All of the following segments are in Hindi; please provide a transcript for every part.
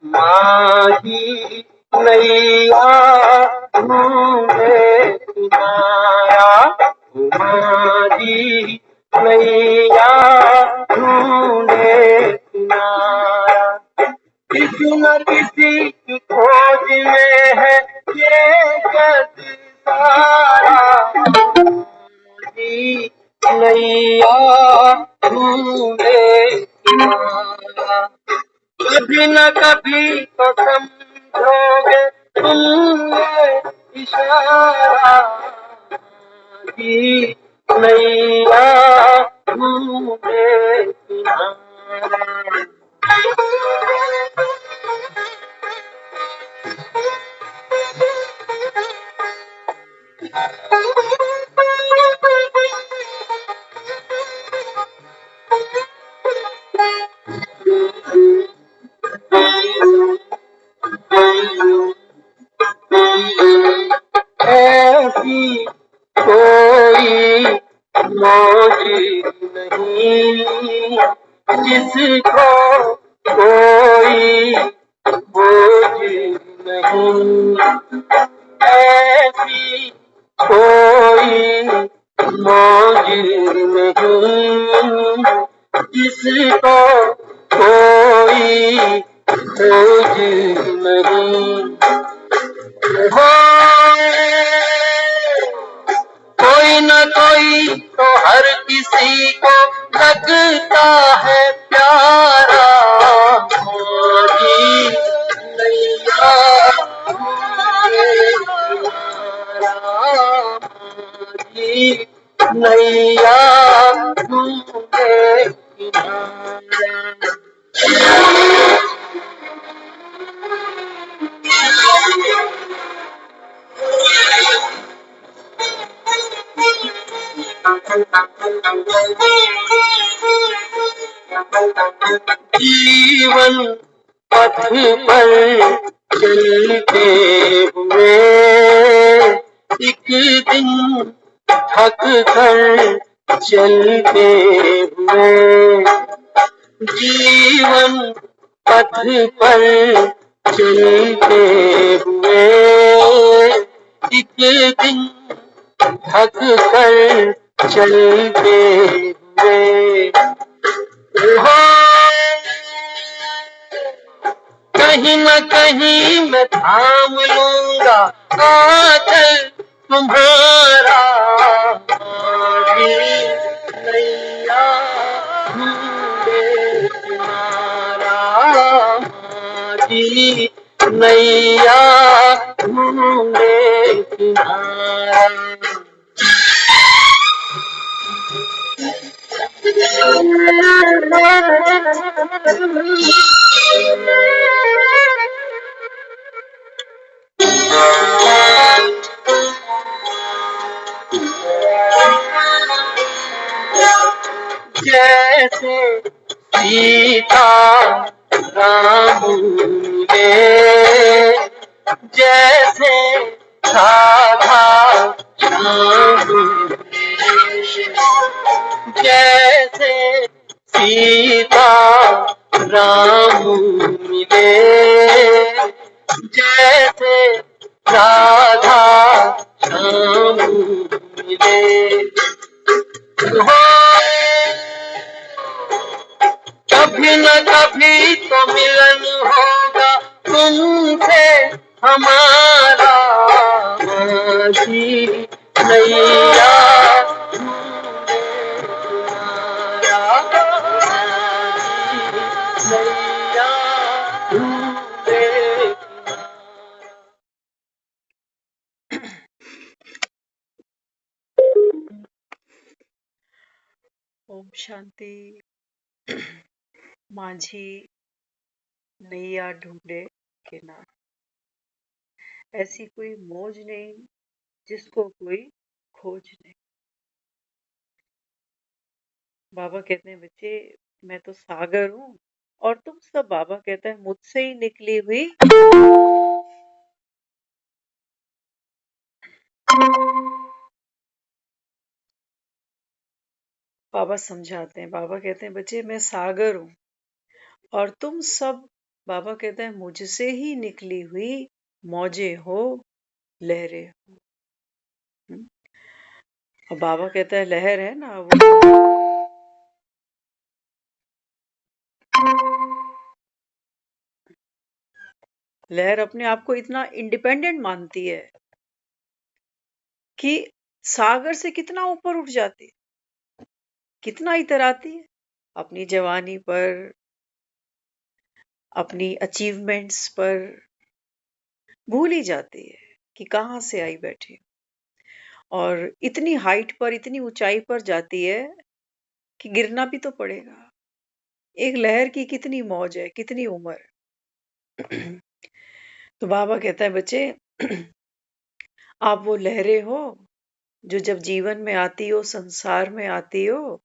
माही नैया ढूंढे किनारा, माही नैया ढूंढे किनारा, किसी न किसी की खोज में है ये जग सारा। माही नैया ढूंढे किनारा, कभी न कभी तो समझोगे तुम ये इशारा। माही नैया ढूंढे किनारा। ऐसी कोई मौज नहीं जिसको कोई बोझ नहीं, ऐसी कोई मौज नहीं जिसको कोई बोझ नहीं। हो कोई न कोई तो हर किसी को लगता है प्यारा। माही नैया ढूंढे किनारा, माही नैया ढूंढे किनारा। जीवन पथ पर चलते हुए एक दिन थक कर चलते हुए, जीवन पथ पर चलते हुए एक दिन थक कर चलते हुए, हो कहीं न कहीं मैं थाम लूंगा आंचल तुम्हारा। माही नैया ढूंढे किनारा, माही नैया ढूंढे किनारा। जैसे सीता राम मिले, जैसे राधा श्याम मिले, जैसे सीता राम मिले, जैसे राधा श्याम मिले, हो कभी न कभी तो मिलन होगा तुमसे हमारा। माही नैया ढूंढे किनारा, माही नैया ढूंढे किनारा। ओम शांति। माझी नैया ढूंढे किनारा, ऐसी कोई मौज नहीं जिसको कोई खोज नहीं। बाबा कहते हैं बच्चे मैं तो सागर हूँ और तुम सब, बाबा कहता है मुझसे ही निकली हुई बाबा समझाते हैं। बाबा कहते हैं बच्चे मैं सागर हूँ और तुम सब, बाबा कहते हैं मुझसे ही निकली हुई मौजें हो, लहरें हो। हम्म। और बाबा कहता है लहर है ना वो, लहर अपने आप को इतना इंडिपेंडेंट मानती है कि सागर से कितना ऊपर उठ जाती है, कितना इतराती है अपनी जवानी पर, अपनी अचीवमेंट्स पर, भूल ही जाती है कि कहाँ से आई बैठी, और इतनी हाइट पर, इतनी ऊंचाई पर जाती है कि गिरना भी तो पड़ेगा। एक लहर की कितनी मौज है, कितनी उम्र है। तो बाबा कहता है बच्चे आप वो लहरें हो जो जब जीवन में आती हो, संसार में आती हो,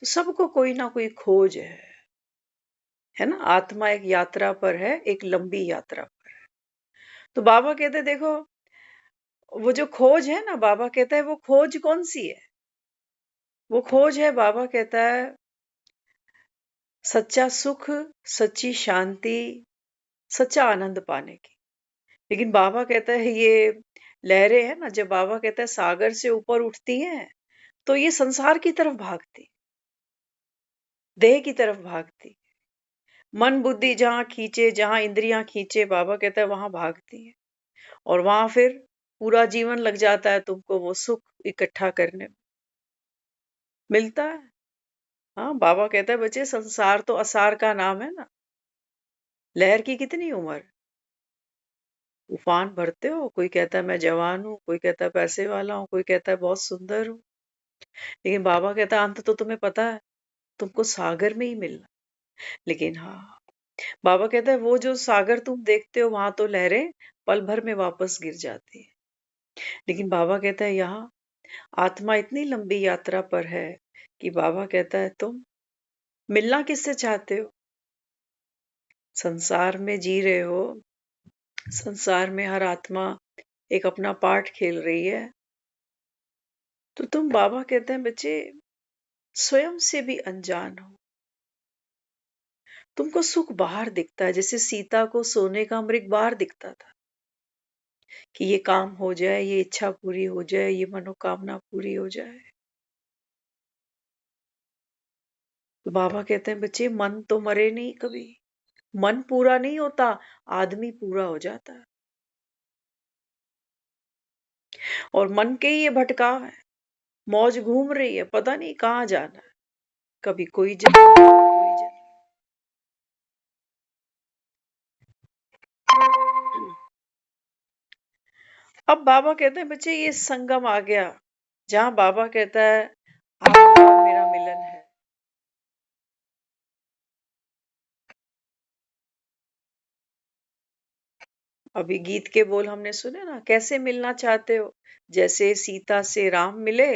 तो सबको कोई ना कोई खोज है ना। आत्मा एक यात्रा पर है, एक लंबी यात्रा पर। तो बाबा कहते हैं देखो वो जो खोज है ना, बाबा कहता है वो खोज कौन सी है? वो खोज है, बाबा कहता है सच्चा सुख, सच्ची शांति, सच्चा आनंद पाने की। लेकिन बाबा कहता है ये लहरें है ना, जब बाबा कहता है सागर से ऊपर उठती हैं तो ये संसार की तरफ भागती, देह की तरफ भागती, मन बुद्धि जहां खींचे, जहां इंद्रियां खींचे, बाबा कहता है वहां भागती है। और वहां फिर पूरा जीवन लग जाता है तुमको वो सुख इकट्ठा करने में, मिलता है। हाँ, बाबा कहता है बच्चे संसार तो असार का नाम है ना। लहर की कितनी उम्र, उफान भरते हो, कोई कहता है मैं जवान हूँ, कोई कहता है पैसे वाला हूँ, कोई कहता है बहुत सुंदर हूँ। लेकिन बाबा कहता है अंत तो तुम्हें पता है, तुमको सागर में ही मिलना। लेकिन हाँ, बाबा कहता है वो जो सागर तुम देखते हो वहां तो लहरें पल भर में वापस गिर जाती है। लेकिन बाबा कहता है यहाँ आत्मा इतनी लंबी यात्रा पर है कि बाबा कहता है तुम मिलना किससे चाहते हो? संसार में जी रहे हो, संसार में हर आत्मा एक अपना पार्ट खेल रही है, तो तुम, बाबा कहते हैं बच्चे, स्वयं से भी अनजान हो। तुमको सुख बाहर दिखता है, जैसे सीता को सोने का मृग बाहर दिखता था कि ये काम हो जाए, ये इच्छा पूरी हो जाए, ये मनोकामना पूरी हो जाए। तो बाबा कहते हैं बच्चे मन तो मरे नहीं कभी, मन पूरा नहीं होता, आदमी पूरा हो जाता है। और मन के ही ये भटकाव है, मौज घूम रही है, पता नहीं कहाँ जाना है, कभी कोई जगह, कोई जगह। अब बाबा कहते हैं बच्चे ये संगम आ गया, जहां बाबा कहता है आपका और मेरा मिलन है। अभी गीत के बोल हमने सुने ना, कैसे मिलना चाहते हो, जैसे सीता से राम मिले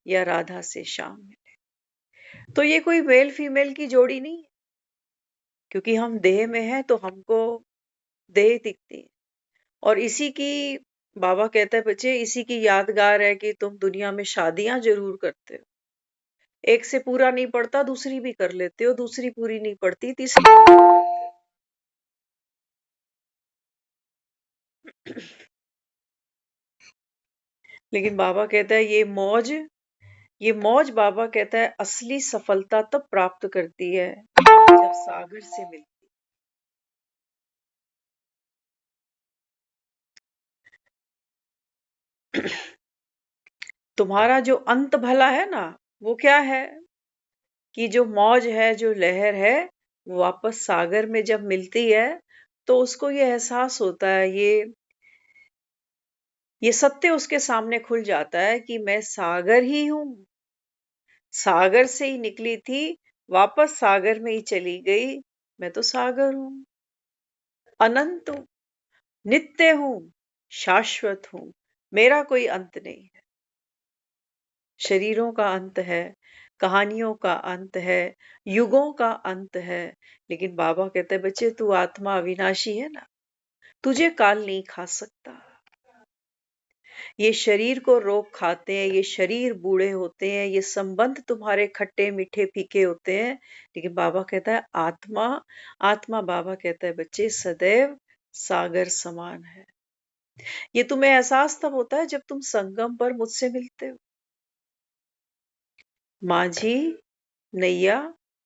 या राधा से श्याम मिले। तो ये कोई मेल फीमेल की जोड़ी नहीं है, क्योंकि हम देह में हैं तो हमको देह दिखती है। और इसी की, बाबा कहता है बच्चे इसी की यादगार है कि तुम दुनिया में शादियां जरूर करते हो, एक से पूरा नहीं पड़ता दूसरी भी कर लेते हो, दूसरी पूरी नहीं पड़ती तीसरी भी कर लेते हो। लेकिन बाबा कहता है ये मौज बाबा कहता है असली सफलता तब प्राप्त करती है जब सागर से मिलती। तुम्हारा जो अंत भला है ना, वो क्या है कि जो मौज है, जो लहर है, वो वापस सागर में जब मिलती है तो उसको ये एहसास होता है, ये सत्य उसके सामने खुल जाता है कि मैं सागर ही हूँ, सागर से ही निकली थी, वापस सागर में ही चली गई। मैं तो सागर हूँ, अनंत हूँ, नित्य हूँ, शाश्वत हूँ, मेरा कोई अंत नहीं है। शरीरों का अंत है, कहानियों का अंत है, युगों का अंत है। लेकिन बाबा कहते हैं बच्चे तू आत्मा अविनाशी है ना, तुझे काल नहीं खा सकता। ये शरीर को रोग खाते हैं, ये शरीर बूढ़े होते हैं, ये संबंध तुम्हारे खट्टे मीठे फीके होते हैं, लेकिन बाबा कहता है आत्मा, आत्मा बाबा कहता है बच्चे सदैव सागर समान है। ये तुम्हें एहसास तब होता है जब तुम संगम पर मुझसे मिलते हो। माझी नैया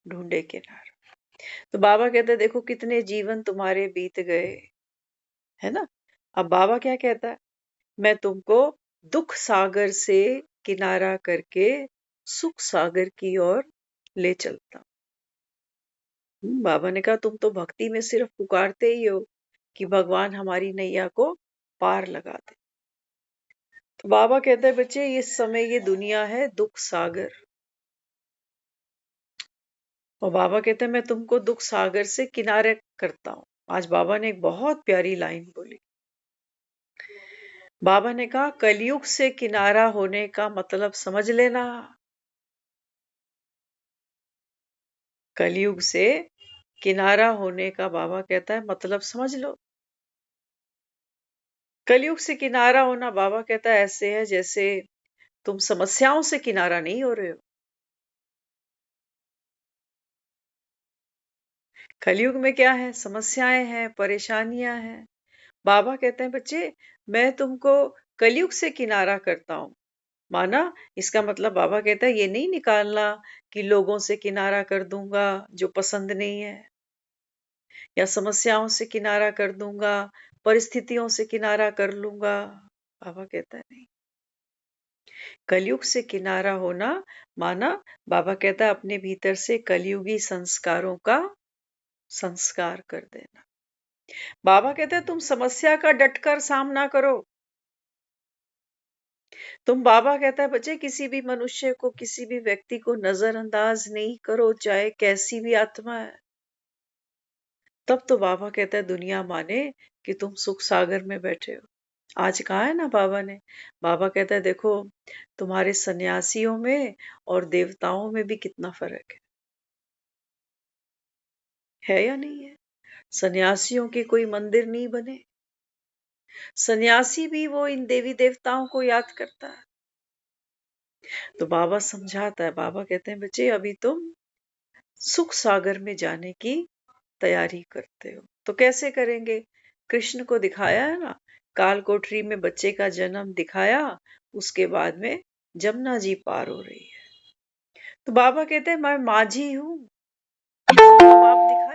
ढूंढे किनारा। तो बाबा कहते हैं देखो कितने जीवन तुम्हारे बीत गए, है ना। अब बाबा क्या कहता है, मैं तुमको दुख सागर से किनारा करके सुख सागर की ओर ले चलता हूं। बाबा ने कहा तुम तो भक्ति में सिर्फ पुकारते ही हो कि भगवान हमारी नैया को पार लगा दे। तो बाबा कहते हैं बच्चे इस समय ये दुनिया है दुख सागर, और बाबा कहते हैं मैं तुमको दुख सागर से किनारे करता हूं। आज बाबा ने एक बहुत प्यारी लाइन बोली। बाबा ने कहा कलयुग से किनारा होने का मतलब समझ लेना। कलयुग से किनारा होने का बाबा कहता है मतलब समझ लो। कलयुग से किनारा होना बाबा कहता है ऐसे है जैसे तुम समस्याओं से किनारा नहीं हो रहे हो। कलयुग में क्या है, समस्याएं हैं, परेशानियां हैं। बाबा कहते हैं बच्चे मैं तुमको कलयुग से किनारा करता हूं। माना इसका मतलब बाबा कहता है ये नहीं निकालना कि लोगों से किनारा कर दूंगा जो पसंद नहीं है, या समस्याओं से किनारा कर दूंगा, परिस्थितियों से किनारा कर लूंगा। बाबा कहता है नहीं, कलयुग से किनारा होना माना बाबा कहता है अपने भीतर से कलयुगी संस्कारों का संस्कार कर देना। बाबा कहते हैं तुम समस्या का डटकर सामना करो। तुम बाबा कहता है बच्चे किसी भी मनुष्य को, किसी भी व्यक्ति को नजरअंदाज नहीं करो, चाहे कैसी भी आत्मा है। तब तो बाबा कहता है दुनिया माने कि तुम सुख सागर में बैठे हो। आज कहा है ना बाबा ने, बाबा कहता है देखो तुम्हारे सन्यासियों में और देवताओं में भी कितना फर्क है या नहीं है। सन्यासियों के कोई मंदिर नहीं बने, सन्यासी भी वो इन देवी देवताओं को याद करता है। तो बाबा समझाता है, बाबा कहते हैं बच्चे अभी तुम सुख सागर में जाने की तैयारी करते हो। तो कैसे करेंगे, कृष्ण को दिखाया है ना, काल कोठरी में बच्चे का जन्म दिखाया, उसके बाद में जमुना जी पार हो रही है। तो बाबा कहते हैं मैं माझी हूं, माँ बाप दिखाया।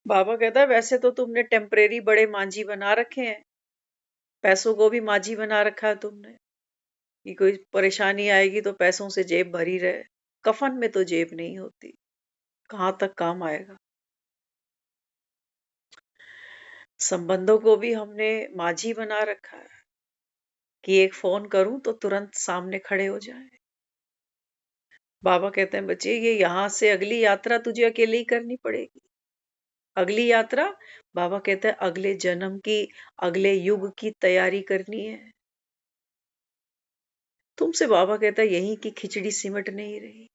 बाबा कहता है वैसे तो तुमने टेम्परेरी बड़े मांझी बना रखे हैं, पैसों को भी माझी बना रखा है तुमने, कि कोई परेशानी आएगी तो पैसों से जेब भरी रहे। कफन में तो जेब नहीं होती, कहाँ तक काम आएगा। संबंधों को भी हमने माझी बना रखा है कि एक फोन करूं तो तुरंत सामने खड़े हो जाए। बाबा कहते हैं बच्चे ये यहां से अगली यात्रा तुझे अकेले ही करनी पड़ेगी। अगली यात्रा बाबा कहते हैं अगले जन्म की, अगले युग की तैयारी करनी है। तुमसे बाबा कहता है यही की खिचड़ी सिमट नहीं रही,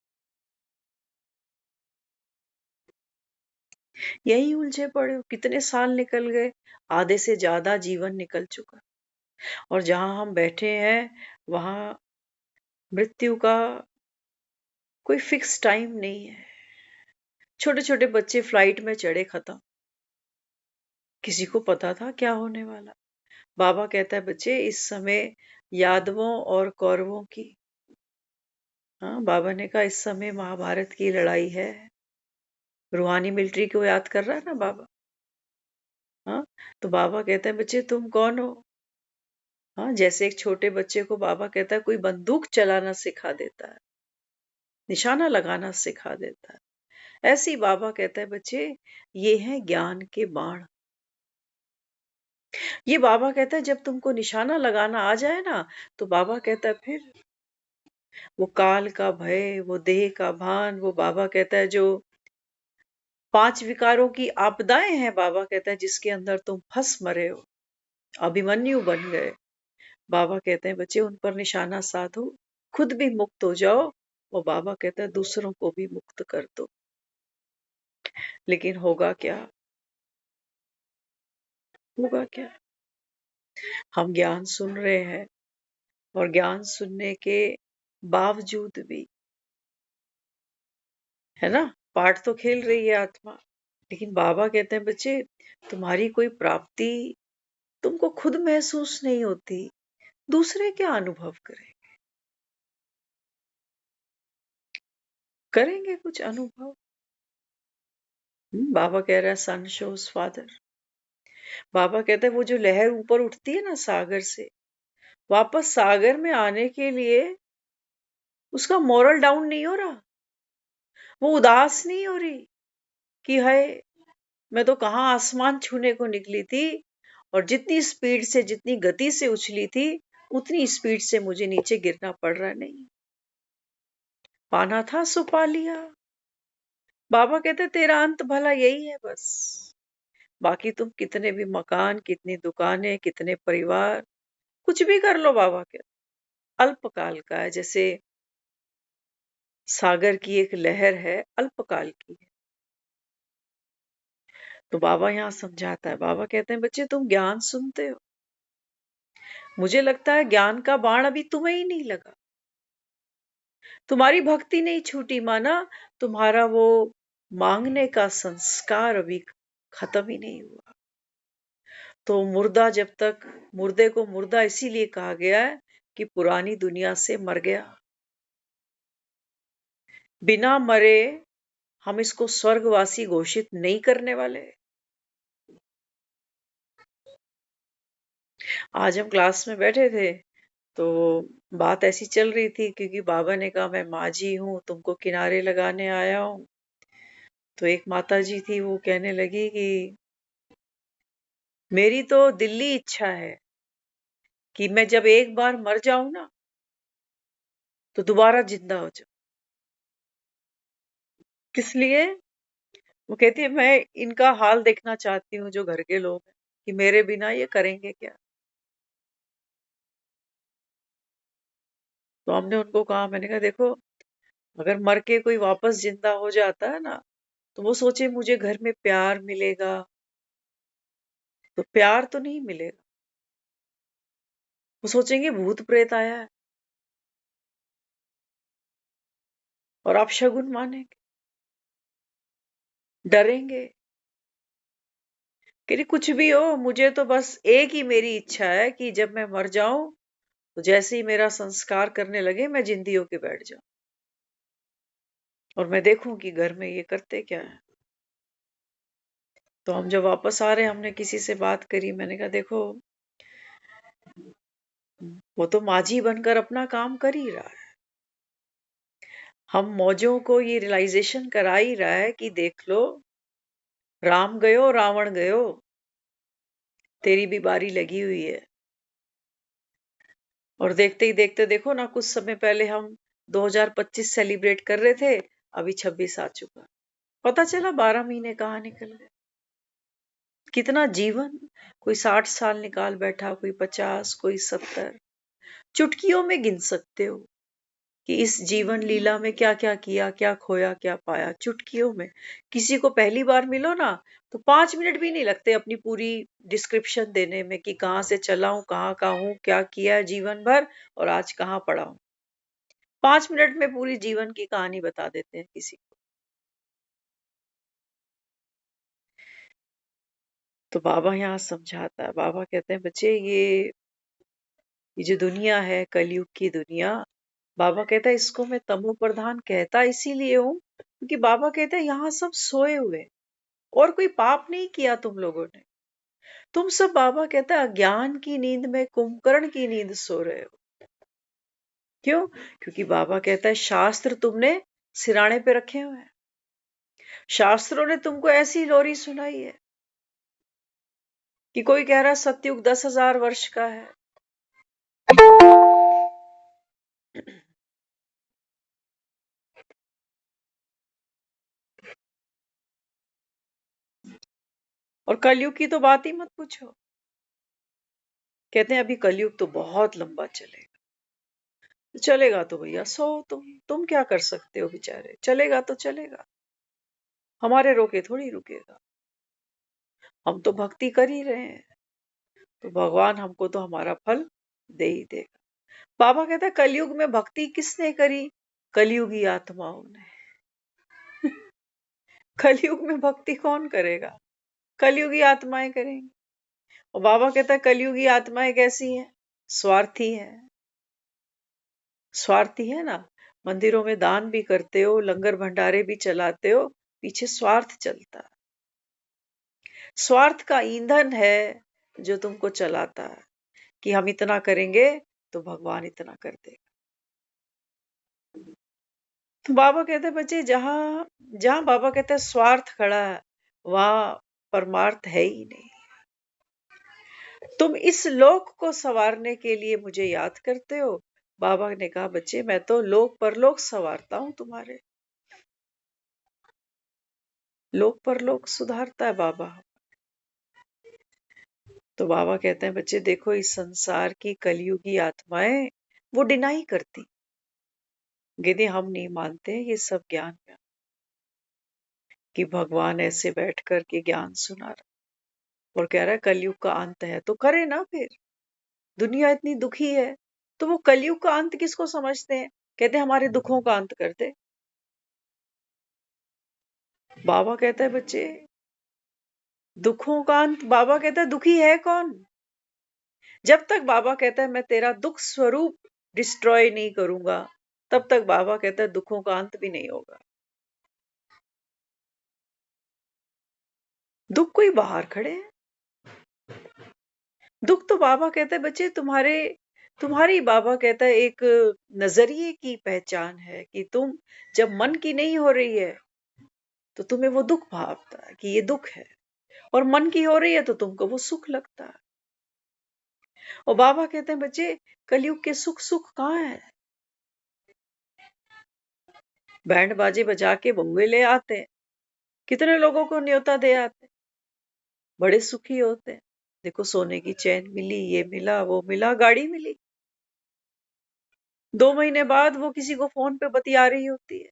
यही उलझे पड़े हो। कितने साल निकल गए, आधे से ज्यादा जीवन निकल चुका, और जहां हम बैठे हैं वहां मृत्यु का कोई फिक्स टाइम नहीं है। छोटे छोटे बच्चे फ्लाइट में चढ़े, खत्म, किसी को पता था क्या होने वाला। बाबा कहता है बच्चे इस समय यादवों और कौरवों की, हाँ बाबा ने कहा इस समय महाभारत की लड़ाई है। रूहानी मिलिट्री को याद कर रहा है ना बाबा। हाँ, तो बाबा कहता है बच्चे तुम कौन हो। हाँ, जैसे एक छोटे बच्चे को बाबा कहता है कोई बंदूक चलाना सिखा देता है, निशाना लगाना सिखा देता है, ऐसे ही बाबा कहता है बच्चे ये है ज्ञान के बाण। ये बाबा कहता है जब तुमको निशाना लगाना आ जाए ना, तो बाबा कहता है फिर वो काल का भय, वो देह का भान, वो बाबा कहता है जो 5 विकारों की आपदाएं हैं, बाबा कहता है जिसके अंदर तुम फंस मरे हो, अभिमन्यु बन गए। बाबा कहते हैं बच्चे उन पर निशाना साधो, खुद भी मुक्त हो जाओ, और बाबा कहता है दूसरों को भी मुक्त कर दो। लेकिन होगा क्या, होगा क्या? हम ज्ञान सुन रहे हैं और ज्ञान सुनने के बावजूद भी, है ना, पाठ तो खेल रही है आत्मा। लेकिन बाबा कहते हैं बच्चे, तुम्हारी कोई प्राप्ति तुमको खुद महसूस नहीं होती, दूसरे क्या अनुभव करेंगे कुछ अनुभव। बाबा कह रहा है सन शोज फादर। बाबा कहते हैं वो जो लहर ऊपर उठती है ना सागर से, वापस सागर में आने के लिए उसका मोरल डाउन नहीं हो रहा, वो उदास नहीं हो रही कि हाय मैं तो कहाँ आसमान छूने को निकली थी, और जितनी स्पीड से, जितनी गति से उछली थी, उतनी स्पीड से मुझे नीचे गिरना पड़ रहा नहीं। पाना था सो पा लिया। बाबा कहते तेरा अंत भला यही है बस। बाकी तुम कितने भी मकान, कितनी दुकानें, कितने परिवार, कुछ भी कर लो, बाबा के अल्पकाल का है। जैसे सागर की एक लहर है, अल्पकाल की है। तो बाबा यहाँ समझाता है, बाबा कहते हैं बच्चे तुम ज्ञान सुनते हो, मुझे लगता है ज्ञान का बाण अभी तुम्हें ही नहीं लगा, तुम्हारी भक्ति नहीं छूटी, माना तुम्हारा वो मांगने का संस्कार अभी खत्म ही नहीं हुआ। तो मुर्दा जब तक, मुर्दे को मुर्दा इसीलिए कहा गया है कि पुरानी दुनिया से मर गया। बिना मरे हम इसको स्वर्गवासी घोषित नहीं करने वाले। आज हम क्लास में बैठे थे तो बात ऐसी चल रही थी, क्योंकि बाबा ने कहा मैं माँ जी हूँ, तुमको किनारे लगाने आया हूँ। तो एक माता जी थी, वो कहने लगी कि मेरी तो दिल्ली इच्छा है कि मैं जब एक बार मर जाऊं ना, तो दोबारा जिंदा हो जाऊं। किस लिए? वो कहती है मैं इनका हाल देखना चाहती हूँ, जो घर के लोग हैं, कि मेरे बिना ये करेंगे क्या। तो हमने उनको कहा, मैंने कहा देखो, अगर मर के कोई वापस जिंदा हो जाता है ना, तो वो सोचे मुझे घर में प्यार मिलेगा, तो प्यार तो नहीं मिलेगा। वो सोचेंगे भूत प्रेत आया है, और आप शगुन मानेंगे, डरेंगे कि कुछ भी हो, मुझे तो बस एक ही मेरी इच्छा है कि जब मैं मर जाऊं, तो जैसे ही मेरा संस्कार करने लगे, मैं जिंदी होके बैठ जाऊं और मैं देखूं कि घर में ये करते क्या है। तो हम जब वापस आ रहे, हमने किसी से बात करी, मैंने कहा देखो, वो तो माझी बनकर अपना काम कर ही रहा है, हम मौजों को ये रियलाइजेशन करा ही रहा है कि देख लो, राम गयो रावण गयो, तेरी भी बारी लगी हुई है। और देखते ही देखते देखो ना, कुछ समय पहले हम 2025 सेलिब्रेट कर रहे थे, अभी 26 आ चुका, पता चला 12 महीने कहाँ निकल गए। कितना जीवन, कोई 60 साल निकाल बैठा, कोई 50, कोई 70, चुटकियों में गिन सकते हो कि इस जीवन लीला में क्या क्या किया, क्या खोया, क्या पाया, चुटकियों में। किसी को पहली बार मिलो ना, तो 5 मिनट भी नहीं लगते अपनी पूरी डिस्क्रिप्शन देने में कि कहाँ से चला हूँ, कहाँ का हूँ, क्या किया है जीवन भर, और आज कहाँ पड़ा हूँ। 5 मिनट में पूरी जीवन की कहानी बता देते हैं किसी को। तो बाबा यहाँ समझाता है, बाबा कहते हैं बच्चे, ये जो दुनिया है, कलयुग की दुनिया, बाबा कहता है इसको मैं तमो प्रधान कहता इसीलिए हूँ क्योंकि बाबा कहते हैं यहाँ सब सोए हुए हैं, और कोई पाप नहीं किया तुम लोगों ने। तुम सब, बाबा कहता है, अज्ञान की नींद में, कुंभकर्ण की नींद सो रहे हो। क्यों? क्योंकि बाबा कहता है शास्त्र तुमने सिराने पे रखे हुए हैं, शास्त्रों ने तुमको ऐसी लोरी सुनाई है कि कोई कह रहा है सतयुग 10,000 वर्ष का है, और कलयुग की तो बात ही मत पूछो। कहते हैं अभी कलयुग तो बहुत लंबा चलेगा। तो चलेगा तो भैया सो, तुम क्या कर सकते हो बेचारे, चलेगा तो चलेगा, हमारे रोके थोड़ी रुकेगा। हम तो भक्ति कर ही रहे हैं, तो भगवान हमको तो हमारा फल दे ही देगा। बाबा कहता है कलयुग में भक्ति किसने करी? कलयुगी आत्माओं ने। कलयुग में भक्ति कौन करेगा? कलयुगी आत्माएं करेंगी। और बाबा कहता है कलयुगी आत्माएं कैसी हैं? स्वार्थी हैं। स्वार्थी है ना, मंदिरों में दान भी करते हो, लंगर भंडारे भी चलाते हो, पीछे स्वार्थ चलता है। स्वार्थ का ईंधन है जो तुमको चलाता है कि हम इतना करेंगे तो भगवान इतना कर देगा। तो बाबा कहते हैं बच्चे, जहां जहां बाबा कहते हैं स्वार्थ खड़ा है, वहां परमार्थ है ही नहीं। तुम इस लोक को संवारने के लिए मुझे याद करते हो। बाबा ने कहा बच्चे, मैं तो लोक परलोक संवारता हूं तुम्हारे। लोक परलोक सुधारता है बाबा। तो बाबा कहते हैं बच्चे देखो, इस संसार की कलयुगी आत्माएं वो डिनाई करती, कहती हम नहीं मानते ये सब ज्ञान का, कि भगवान ऐसे बैठ कर के ज्ञान सुना रहा और कह रहा है कलयुग का अंत है। तो करे ना फिर, दुनिया इतनी दुखी है तो वो कलयुग का अंत किसको समझते हैं? कहते हैं हमारे दुखों का अंत कर दे। बाबा कहता है बच्चे, दुखों का अंत, बाबा कहता है दुखी है कौन? जब तक बाबा कहता है मैं तेरा दुख स्वरूप डिस्ट्रॉय नहीं करूंगा, तब तक बाबा कहता है दुखों का अंत भी नहीं होगा। दुख कोई बाहर खड़े हैं। दुख तो बाबा कहता है बच्चे तुम्हारी बाबा कहता है एक नजरिए की पहचान है, कि तुम जब मन की नहीं हो रही है तो तुम्हें वो दुख भावता है कि ये दुख है, और मन की हो रही है तो तुमको वो सुख लगता है। और बाबा कहते हैं बच्चे, कलयुग के सुख सुख कहाँ है? बैंड बाजे बजा के बउए ले आते हैं, कितने लोगों को न्योता दे आते हैं, बड़े सुखी होते हैं। देखो सोने की चैन मिली, ये मिला, वो मिला, गाड़ी मिली। 2 महीने बाद वो किसी को फोन पे बतिया रही होती है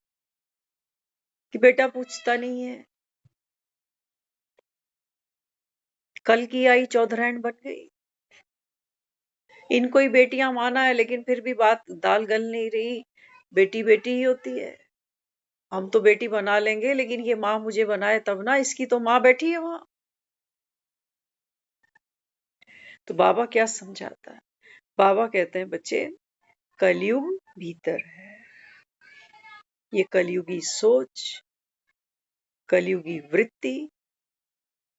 कि बेटा पूछता नहीं है, कल की आई चौधराइन बन गई। इनको ही बेटियां माना है, लेकिन फिर भी बात दाल गल नहीं रही, बेटी बेटी ही होती है। हम तो बेटी बना लेंगे, लेकिन ये माँ मुझे बनाए तब ना, इसकी तो माँ बैठी है वहां। तो बाबा क्या समझाता है? बाबा कहते हैं बच्चे, कलयुग भीतर है। ये कलयुगी सोच, कलयुगी वृत्ति,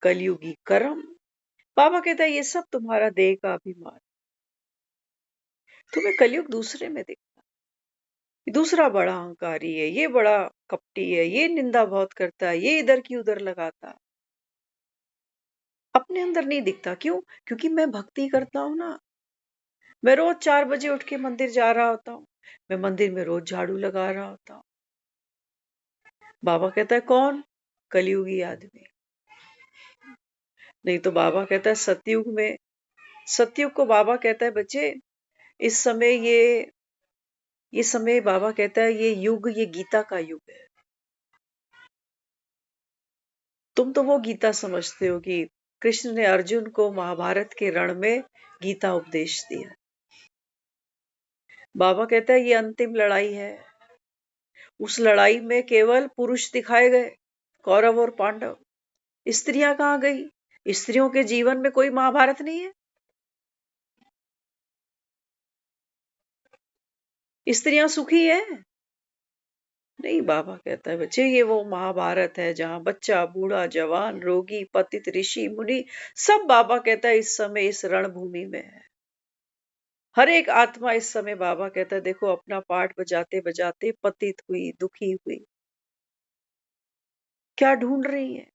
कलयुगी कर्म, बाबा कहता है ये सब तुम्हारा देह का अभिमान। तुम्हें कलयुग दूसरे में दिखता है, दूसरा बड़ा अहंकारी है, ये बड़ा कपटी है, ये निंदा बहुत करता है, ये इधर की उधर लगाता है। अपने अंदर नहीं दिखता। क्यों? क्योंकि मैं भक्ति करता हूं ना। मैं रोज 4 बजे उठ के मंदिर जा रहा होता हूँ, मैं मंदिर में रोज झाड़ू लगा रहा होता हूँ। बाबा कहता है कौन? कलयुगी आदमी। नहीं तो बाबा कहता है सतयुग में, सतयुग को बाबा कहता है बच्चे, इस समय ये समय बाबा कहता है ये युग, ये गीता का युग है। तुम तो वो गीता समझते हो कि कृष्ण ने अर्जुन को महाभारत के रण में गीता उपदेश दिया। बाबा कहता है ये अंतिम लड़ाई है। उस लड़ाई में केवल पुरुष दिखाए गए, कौरव और पांडव। स्त्रियां कहाँ गई? स्त्रियों के जीवन में कोई महाभारत नहीं है। स्त्रियां सुखी है? नहीं। बाबा कहता है बच्चे, ये वो महाभारत है जहां बच्चा, बूढ़ा, जवान, रोगी, पतित, ऋषि, मुनि, सब बाबा कहता है इस समय इस रणभूमि में है। हर एक आत्मा इस समय बाबा कहता है देखो अपना पाठ बजाते बजाते पतित हुई, दुखी हुई। क्या ढूंढ रही है?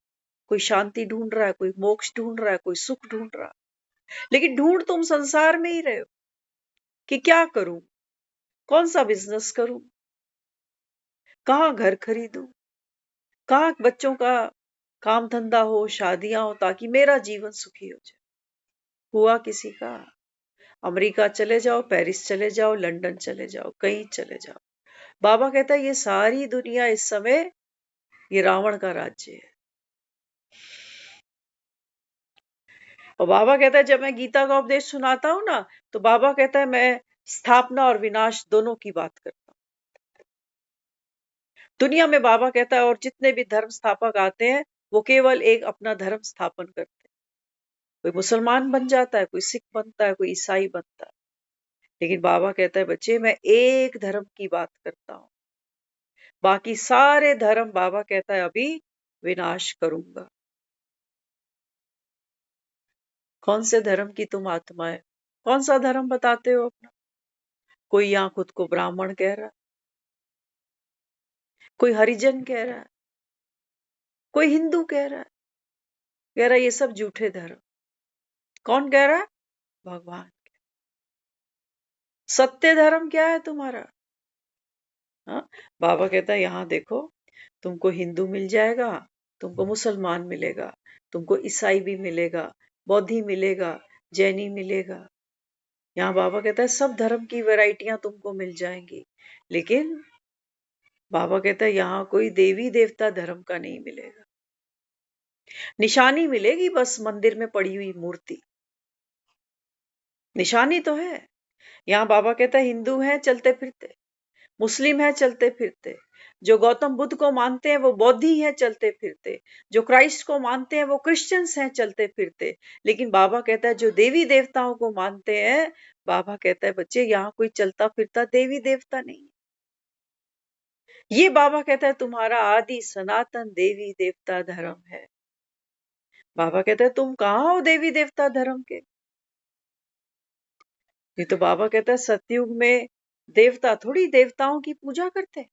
कोई शांति ढूंढ रहा है, कोई मोक्ष ढूंढ रहा है, कोई सुख ढूंढ रहा है। लेकिन ढूंढ तुम संसार में ही रहे हो कि क्या करूं, कौन सा बिजनेस करूं, कहाँ घर खरीदूं, कहाँ बच्चों का काम धंधा हो, शादियां हो, ताकि मेरा जीवन सुखी हो जाए। हुआ किसी का? अमेरिका चले जाओ, पेरिस चले जाओ, लंदन चले जाओ, कहीं चले जाओ। बाबा कहता है ये सारी दुनिया इस समय ये रावण का राज्य है। और बाबा कहता है जब मैं गीता का उपदेश सुनाता हूं ना, तो बाबा कहता है मैं स्थापना और विनाश दोनों की बात करता हूँ। दुनिया में बाबा कहता है और जितने भी धर्म स्थापक आते हैं वो केवल एक अपना धर्म स्थापन करते हैं। कोई मुसलमान बन जाता है, कोई सिख बनता है, कोई ईसाई बनता है, लेकिन बाबा कहता है बच्चे मैं एक धर्म की बात करता हूँ, बाकी सारे धर्म बाबा कहता है अभी विनाश करूंगा। कौन से धर्म की तुम आत्मा है? कौन सा धर्म बताते हो अपना? कोई यहाँ खुद को ब्राह्मण कह रहा है, कोई हरिजन कह रहा है, कोई हिंदू कह रहा है ये सब झूठे धर्म। कौन कह रहा है? भगवान। सत्य धर्म क्या है तुम्हारा? हाँ, बाबा कहता है यहाँ देखो, तुमको हिंदू मिल जाएगा, तुमको मुसलमान मिलेगा, तुमको ईसाई भी मिलेगा, बौद्धि मिलेगा, जैनी मिलेगा। यहाँ बाबा कहता है सब धर्म की वैरायटियां तुमको मिल जाएंगी, लेकिन बाबा कहता है यहाँ कोई देवी देवता धर्म का नहीं मिलेगा। निशानी मिलेगी बस, मंदिर में पड़ी हुई मूर्ति, निशानी तो है। यहाँ बाबा कहता है हिंदू है चलते फिरते, मुस्लिम है चलते फिरते, जो गौतम बुद्ध को मानते हैं वो बौद्धि है चलते फिरते, जो क्राइस्ट को मानते हैं वो क्रिश्चियंस हैं चलते फिरते, लेकिन बाबा कहता है जो देवी देवताओं को मानते हैं, बाबा कहता है बच्चे यहाँ कोई चलता फिरता देवी देवता नहीं। ये बाबा कहता है तुम्हारा आदि सनातन देवी देवता धर्म है। बाबा कहता है तुम कहाँ हो देवी देवता धर्म के? ये तो बाबा कहता है सतयुग में देवता थोड़ी देवताओं की पूजा करते।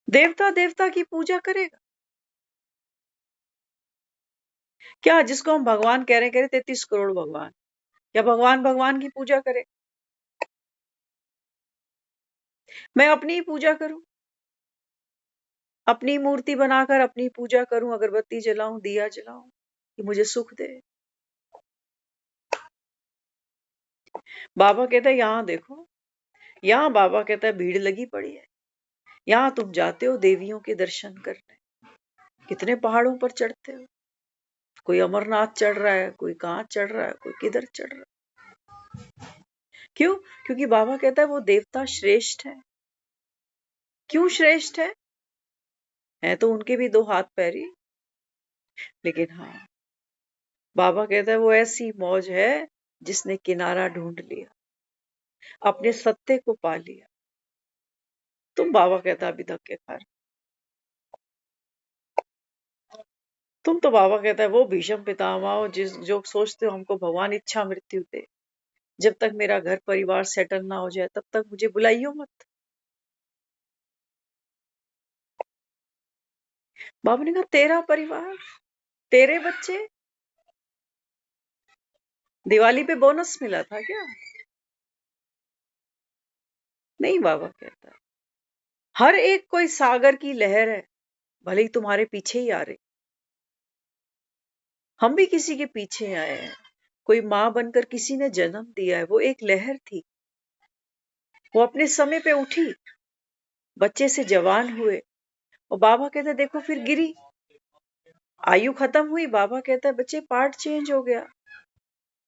देवता देवता की पूजा करेगा क्या? जिसको हम भगवान कह रहे 33 करोड़ भगवान, क्या भगवान भगवान की पूजा करे? मैं अपनी ही पूजा करूं, अपनी मूर्ति बनाकर अपनी पूजा करूं, अगरबत्ती जलाऊं, दिया जलाऊं कि मुझे सुख दे? बाबा कहता है यहाँ देखो, यहाँ बाबा कहता है भीड़ लगी पड़ी है, यहाँ तुम जाते हो देवियों के दर्शन करने, कितने पहाड़ों पर चढ़ते हो, कोई अमरनाथ चढ़ रहा है, कोई कहाँ चढ़ रहा है, कोई किधर चढ़ रहा है। क्यों? क्योंकि बाबा कहता है वो देवता श्रेष्ठ है। क्यों श्रेष्ठ है तो उनके भी 2 हाथ पैर ही, लेकिन हाँ बाबा कहता है वो ऐसी मौज है जिसने किनारा ढूंढ लिया, अपने सत्य को पा लिया। तुम बाबा कहता अभी धक्के खा रहे, तुम तो बाबा कहता है वो भीष्म पितामह हो जिस जो सोचते हो हमको भगवान इच्छा मृत्यु दे, जब तक मेरा घर परिवार सेटल ना हो जाए तब तक मुझे बुलाइयो मत। बाबा ने कहा तेरा परिवार, तेरे बच्चे, दिवाली पे बोनस मिला था क्या? नहीं, बाबा कहता है हर एक कोई सागर की लहर है, भले ही तुम्हारे पीछे ही आ रही, हम भी किसी के पीछे आए हैं। कोई माँ बनकर किसी ने जन्म दिया है, वो एक लहर थी, वो अपने समय पे उठी, बच्चे से जवान हुए, और बाबा कहते देखो फिर गिरी, आयु खत्म हुई, बाबा कहता है बच्चे पार्ट चेंज हो गया।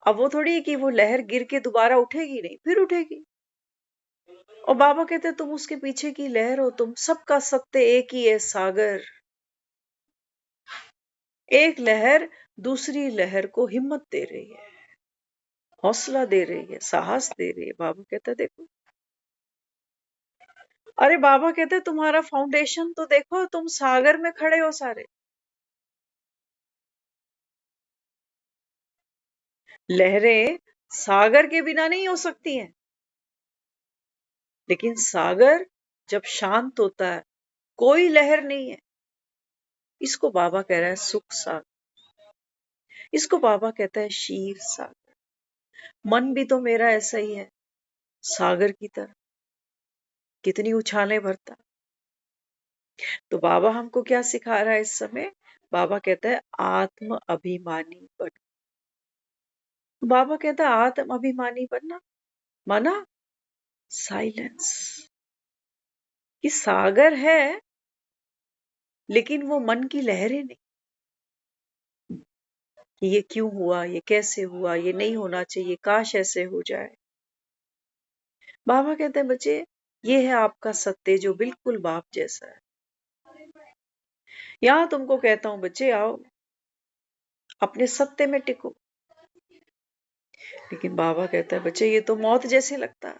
अब वो थोड़ी कि वो लहर गिर के दोबारा उठेगी, नहीं, फिर उठेगी। और बाबा कहते तुम उसके पीछे की लहर हो, तुम सबका सत्य एक ही है, सागर। एक लहर दूसरी लहर को हिम्मत दे रही है, हौसला दे रही है, साहस दे रही है। बाबा कहता है देखो, अरे बाबा कहते तुम्हारा फाउंडेशन तो देखो, तुम सागर में खड़े हो सारे। लहरें सागर के बिना नहीं हो सकती हैं, लेकिन सागर जब शांत होता है कोई लहर नहीं है। इसको बाबा कह रहा है सुख सागर, इसको बाबा कहता है शीर सागर। मन भी तो मेरा ऐसा ही है, सागर की तरह, कितनी उछालें भरता। तो बाबा हमको क्या सिखा रहा है इस समय? बाबा कहता है आत्म अभिमानी बन। बाबा कहता है आत्म अभिमानी बनना माना साइलेंस। कि सागर है लेकिन वो मन की लहरें नहीं कि ये क्यों हुआ, ये कैसे हुआ, ये नहीं होना चाहिए, काश ऐसे हो जाए। बाबा कहते हैं बच्चे, ये है आपका सत्य जो बिल्कुल बाप जैसा है। यहाँ तुमको कहता हूं बच्चे, आओ अपने सत्य में टिको। लेकिन बाबा कहता है बच्चे, ये तो मौत जैसे लगता है,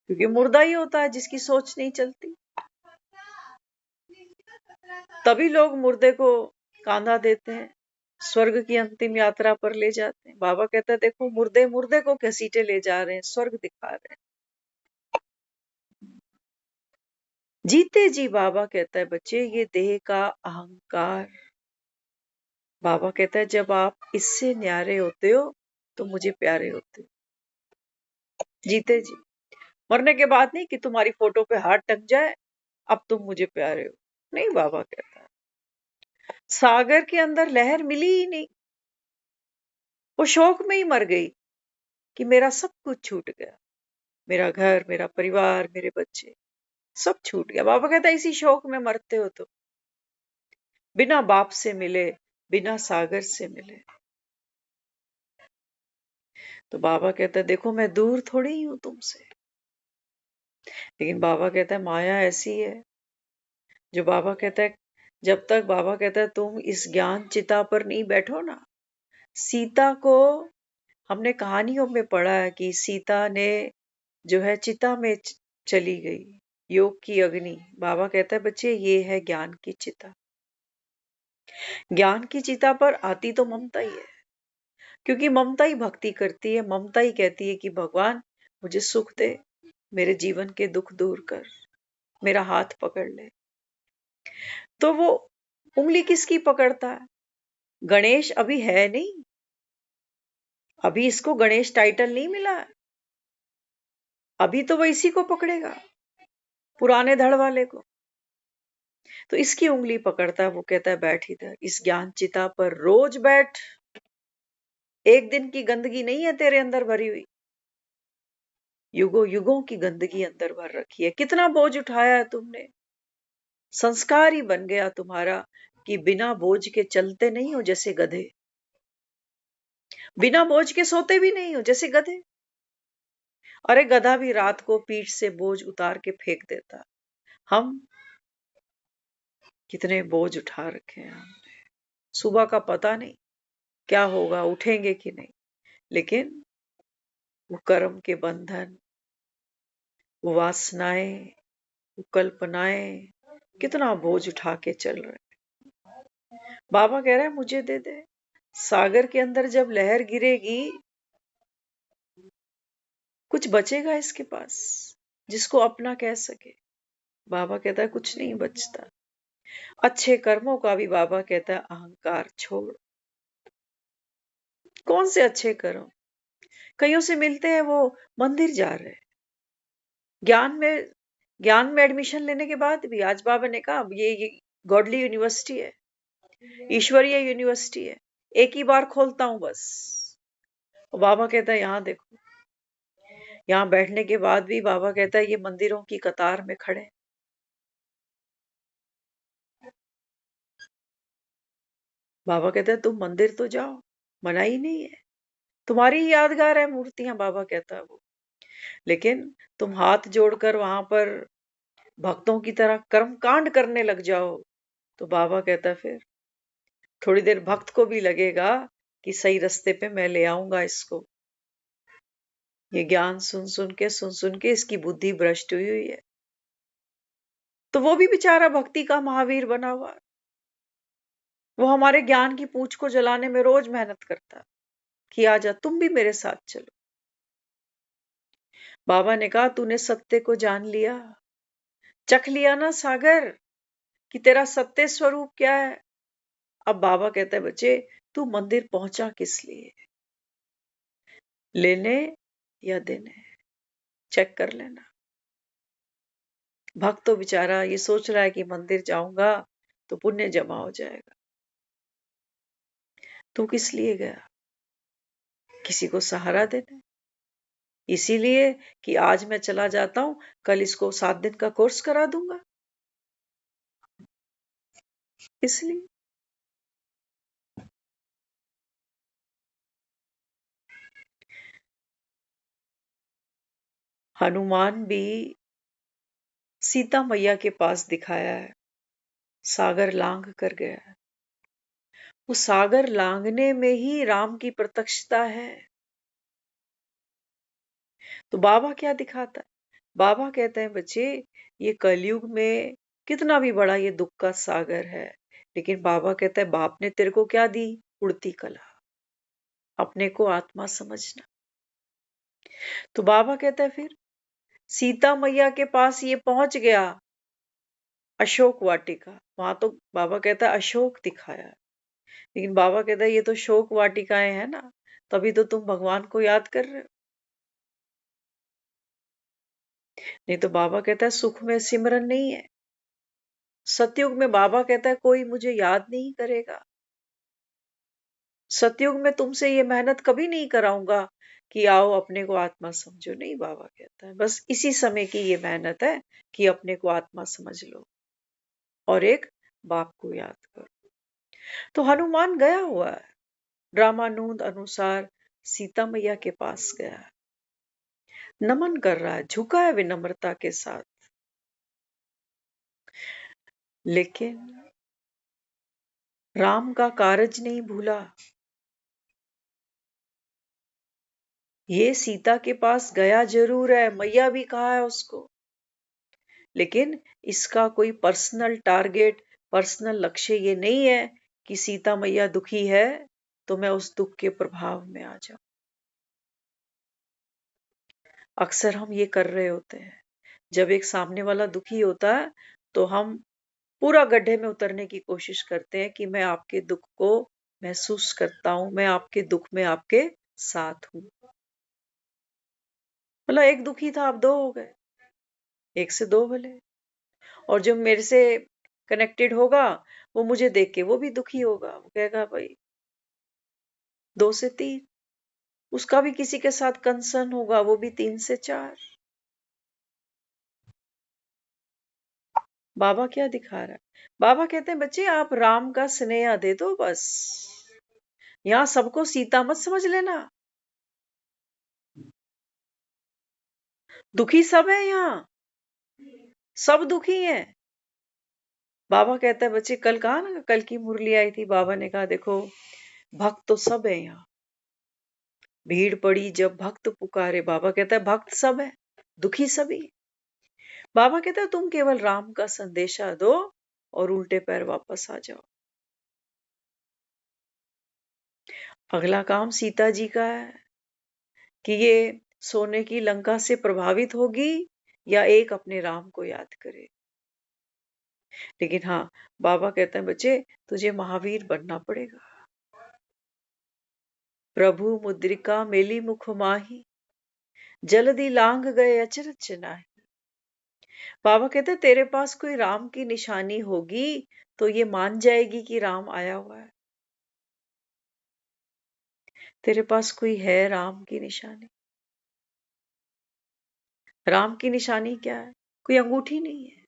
क्योंकि मुर्दा ही होता है जिसकी सोच नहीं चलती। तभी लोग मुर्दे को कांधा देते हैं, स्वर्ग की अंतिम यात्रा पर ले जाते हैं। बाबा कहता है देखो, मुर्दे मुर्दे को घसीटे ले जा रहे हैं, स्वर्ग दिखा रहे हैं। जीते जी बाबा कहता है बच्चे, ये देह का अहंकार। बाबा कहता है जब आप इससे न्यारे होते हो तो मुझे प्यारे होते हो। जीते जी, मरने के बाद नहीं कि तुम्हारी फोटो पे हाथ टक जाए अब तुम मुझे प्यारे हो, नहीं। बाबा कहता है सागर के अंदर लहर मिली ही नहीं, वो शौक में ही मर गई कि मेरा सब कुछ छूट गया, मेरा घर, मेरा परिवार, मेरे बच्चे, सब छूट गया। बाबा कहता है इसी शौक में मरते हो तो, बिना बाप से मिले, बिना सागर से मिले। तो बाबा कहता है देखो, मैं दूर थोड़ी ही हूं तुमसे। लेकिन बाबा कहता है माया ऐसी है, जो बाबा कहता है, जब तक बाबा कहता है तुम इस ज्ञान चिता पर नहीं बैठो ना। सीता को हमने कहानियों में पढ़ा है कि सीता ने जो है चिता में चली गई, योग की अग्नि। बाबा कहता है बच्चे, ये है ज्ञान की चिता। ज्ञान की चिता पर आती तो ममता ही है, क्योंकि ममता ही भक्ति करती है, ममता ही कहती है कि भगवान मुझे सुख दे, मेरे जीवन के दुख दूर कर, मेरा हाथ पकड़ ले। तो वो उंगली किसकी पकड़ता है? गणेश अभी है नहीं, अभी इसको गणेश टाइटल नहीं मिला है, अभी तो वो इसी को पकड़ेगा, पुराने धड़ वाले को। तो इसकी उंगली पकड़ता है, वो कहता है बैठ इधर इस ज्ञान चिता पर रोज बैठ, एक दिन की गंदगी नहीं है तेरे अंदर भरी हुई, युगों युगों की गंदगी अंदर भर रखी है। कितना बोझ उठाया है तुमने, संस्कार ही बन गया तुम्हारा कि बिना बोझ के चलते नहीं हो जैसे गधे, बिना बोझ के सोते भी नहीं हो जैसे गधे। अरे गधा भी रात को पीठ से बोझ उतार के फेंक देता, हम कितने बोझ उठा रखे हैं हमने। सुबह का पता नहीं क्या होगा, उठेंगे कि नहीं, लेकिन वो कर्म के बंधन, वो वासनाएं, वो कल्पनाएं, कितना बोझ उठा के चल रहे हैं। बाबा कह रहे हैं मुझे दे दे। सागर के अंदर जब लहर गिरेगी, कुछ बचेगा इसके पास जिसको अपना कह सके? बाबा कहता है कुछ नहीं बचता। अच्छे कर्मों का भी बाबा कहता है अहंकार छोड़। कौन से अच्छे कर्म? कईयों से मिलते हैं, वो मंदिर जा रहे हैं, ज्ञान में ज्ञान में एडमिशन लेने के बाद भी। आज बाबा ने कहा ये गॉडली यूनिवर्सिटी है, ईश्वरीय यूनिवर्सिटी है, एक ही बार खोलता हूं बस। और बाबा कहता है यहाँ देखो, यहाँ बैठने के बाद भी बाबा कहता है ये मंदिरों की कतार में खड़े। बाबा कहता है तुम मंदिर तो जाओ, मना ही नहीं है, तुम्हारी ही यादगार है मूर्तियां, बाबा कहता है वो। लेकिन तुम हाथ जोड़कर वहां पर भक्तों की तरह कर्म कांड करने लग जाओ, तो बाबा कहता है फिर थोड़ी देर भक्त को भी लगेगा कि सही रास्ते पे मैं ले आऊंगा इसको। ये ज्ञान सुन सुन के इसकी बुद्धि भ्रष्ट हुई हुई है। तो वो भी बेचारा भक्ति का महावीर बना हुआ है। वो हमारे ज्ञान की पूंछ को जलाने में रोज मेहनत करता कि आजा तुम भी मेरे साथ चलो। बाबा ने कहा तूने सत्य को जान लिया, चख लिया ना सागर कि तेरा सत्य स्वरूप क्या है। अब बाबा कहता है बच्चे, तू मंदिर पहुंचा किस लिए? लेने या देने, चेक कर लेना। भक्त तो बेचारा ये सोच रहा है कि मंदिर जाऊंगा तो पुण्य जमा हो जाएगा। तू किस लिए गया? किसी को सहारा देने, इसीलिए कि आज मैं चला जाता हूं, कल इसको 7 दिन का कोर्स करा दूंगा। इसलिए हनुमान भी सीता मैया के पास दिखाया है, सागर लांघ कर गया है। वो सागर लांघने में ही राम की प्रत्यक्षता है। तो बाबा क्या दिखाता है? बाबा कहते हैं बच्चे, ये कलयुग में कितना भी बड़ा ये दुख का सागर है, लेकिन बाबा कहता है बाप ने तेरे को क्या दी? उड़ती कला, अपने को आत्मा समझना। तो बाबा कहता है फिर सीता मैया के पास ये पहुंच गया, अशोक वाटिका, वहां तो बाबा कहता है अशोक दिखाया, लेकिन बाबा कहता है ये तो शोक वाटिकाएं है ना, तभी तो तुम भगवान को याद कर रहे हो। नहीं तो बाबा कहता है सुख में सिमरन नहीं है। सतयुग में बाबा कहता है कोई मुझे याद नहीं करेगा। सतयुग में तुमसे ये मेहनत कभी नहीं कराऊंगा कि आओ अपने को आत्मा समझो। नहीं, बाबा कहता है बस इसी समय की ये मेहनत है कि अपने को आत्मा समझ लो और एक बाप को याद करो। तो हनुमान गया हुआ है, रामानंद अनुसार सीता मैया के पास गया है, नमन कर रहा है, झुका है विनम्रता के साथ। लेकिन राम का कारज नहीं भूला। ये सीता के पास गया जरूर है, मैया भी कहा है उसको, लेकिन इसका कोई पर्सनल टारगेट, पर्सनल लक्ष्य ये नहीं है कि सीता मैया दुखी है तो मैं उस दुख के प्रभाव में आ जाऊं। अक्सर हम ये कर रहे होते हैं, जब एक सामने वाला दुखी होता है तो हम पूरा गड्ढे में उतरने की कोशिश करते हैं कि मैं आपके दुख को महसूस करता हूं, मैं आपके दुख में आपके साथ हूं। मतलब एक दुखी था, अब दो हो गए, एक से दो भले। और जो मेरे से कनेक्टेड होगा वो मुझे देख के वो भी दुखी होगा, वो कहेगा भाई दो से तीन। उसका भी किसी के साथ कंसर्न होगा, वो भी तीन से चार। बाबा क्या दिखा रहा है? बाबा कहते हैं बच्चे आप राम का स्नेह दे दो बस, यहां सबको सीता मत समझ लेना। दुखी सब है यहाँ, सब दुखी हैं। बाबा कहता है बच्चे, कल कहा ना, कल की मुरली आई थी, बाबा ने कहा देखो भक्त तो सब है यहाँ, भीड़ पड़ी जब भक्त पुकारे। बाबा कहता है भक्त सब है, दुखी सभी। बाबा कहता है तुम केवल राम का संदेशा दो और उल्टे पैर वापस आ जाओ। अगला काम सीता जी का है कि ये सोने की लंका से प्रभावित होगी या एक अपने राम को याद करे। लेकिन हाँ, बाबा कहते हैं बच्चे तुझे महावीर बनना पड़ेगा। प्रभु मुद्रिका मेली मुख माही, जल्दी लांग गए अचरज नाही। बाबा कहते हैं तेरे पास कोई राम की निशानी होगी तो ये मान जाएगी कि राम आया हुआ है। तेरे पास कोई है राम की निशानी? राम की निशानी क्या है? कोई अंगूठी नहीं है।